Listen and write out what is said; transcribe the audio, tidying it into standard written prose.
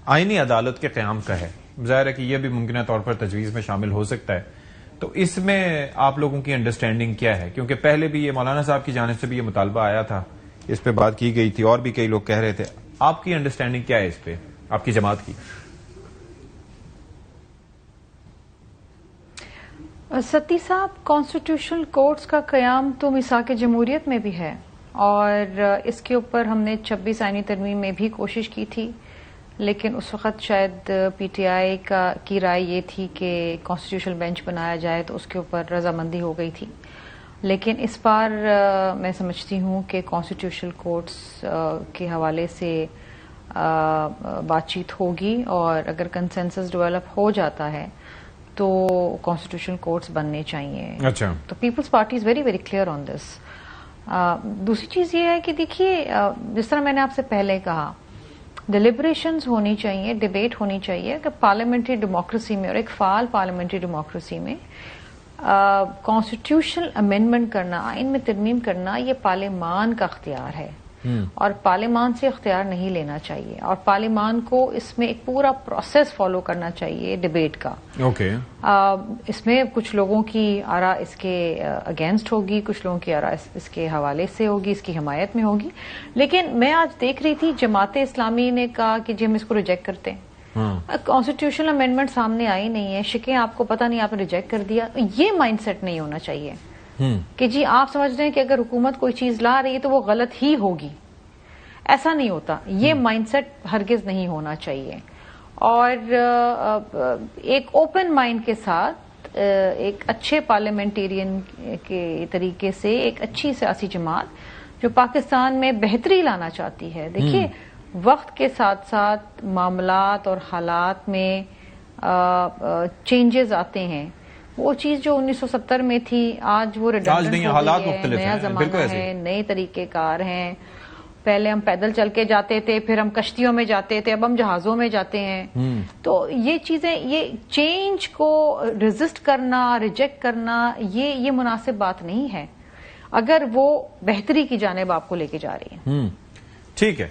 آئینی عدالت کے قیام کا ہے. ظاہر ہے کہ یہ بھی ممکنہ طور پر تجویز میں شامل ہو سکتا ہے. تو اس میں آپ لوگوں کی انڈرسٹینڈنگ کیا ہے؟ کیونکہ پہلے بھی یہ مولانا صاحب کی جانب سے بھی یہ مطالبہ آیا تھا, اس پہ بات کی گئی تھی, اور بھی کئی لوگ کہہ رہے تھے. آپ کی انڈرسٹینڈنگ کیا ہے اس پہ, آپ کی جماعت کی؟ ستی صاحب, کانسٹیٹیوشنل کورٹس کا قیام تو میثاق جمہوریت میں بھی ہے, اور اس کے اوپر ہم نے 26 آئینی ترمیم میں بھی کوشش کی تھی, لیکن اس وقت شاید پی ٹی آئی کی رائے یہ تھی کہ کانسٹیٹیوشنل بینچ بنایا جائے, تو اس کے اوپر رضامندی ہو گئی تھی. لیکن اس بار میں سمجھتی ہوں کہ کانسٹیٹیوشنل کورٹس کے حوالے سے بات چیت ہوگی, اور اگر کنسنسس ڈیولپ ہو جاتا ہے تو کانسٹیٹیوشنل کورٹس بننے چاہیے. اچھا, تو People's Party is very very clear on this. دوسری چیز یہ ہے کہ دیکھیے, جس طرح میں نے آپ سے پہلے کہا, ڈیلیبریشنز ہونی چاہیے, ڈیبیٹ ہونی چاہیے کہ پارلیمنٹری ڈیموکریسی میں, اور ایک فعال پارلیمنٹری ڈیموکریسی میں کانسٹیٹیوشنل امینڈمنٹ کرنا, آئین میں ترمیم کرنا, یہ پارلیمان کا اختیار ہے, اور پارلیمان سے اختیار نہیں لینا چاہیے, اور پارلیمان کو اس میں ایک پورا پروسیس فالو کرنا چاہیے ڈیبیٹ کا. اوکے, اس میں کچھ لوگوں کی آراء اس کے اگینسٹ ہوگی, کچھ لوگوں کی آراء اس کے حوالے سے ہوگی, اس کی حمایت میں ہوگی. لیکن میں آج دیکھ رہی تھی جماعت اسلامی نے کہا کہ جی ہم اس کو ریجیکٹ کرتے ہیں. کانسٹیٹیوشنل امینڈمنٹ سامنے آئی نہیں ہے, شکیں آپ کو پتہ نہیں, آپ نے ریجیکٹ کر دیا. یہ مائنڈ سیٹ نہیں ہونا چاہیے کہ جی آپ سمجھ رہے ہیں کہ اگر حکومت کوئی چیز لا رہی ہے تو وہ غلط ہی ہوگی. ایسا نہیں ہوتا, یہ مائنڈ سیٹ ہرگز نہیں ہونا چاہیے. اور ایک اوپن مائنڈ کے ساتھ ایک اچھے پارلیمنٹیرین کے طریقے سے ایک اچھی سیاسی جماعت جو پاکستان میں بہتری لانا چاہتی ہے. دیکھیے, وقت کے ساتھ ساتھ معاملات اور حالات میں چینجز آتے ہیں. وہ چیز جو 1970 میں تھی آج وہ ریڈنڈنٹ ہو گئی ہے, نیا زمانہ ہے, نئے طریقہ کار ہیں. پہلے ہم پیدل چل کے جاتے تھے, پھر ہم کشتیوں میں جاتے تھے, اب ہم جہازوں میں جاتے ہیں. تو یہ چیزیں, یہ چینج کو ریزسٹ کرنا, ریجیکٹ کرنا, یہ مناسب بات نہیں ہے اگر وہ بہتری کی جانب آپ کو لے کے جا رہی ہے. ٹھیک ہے.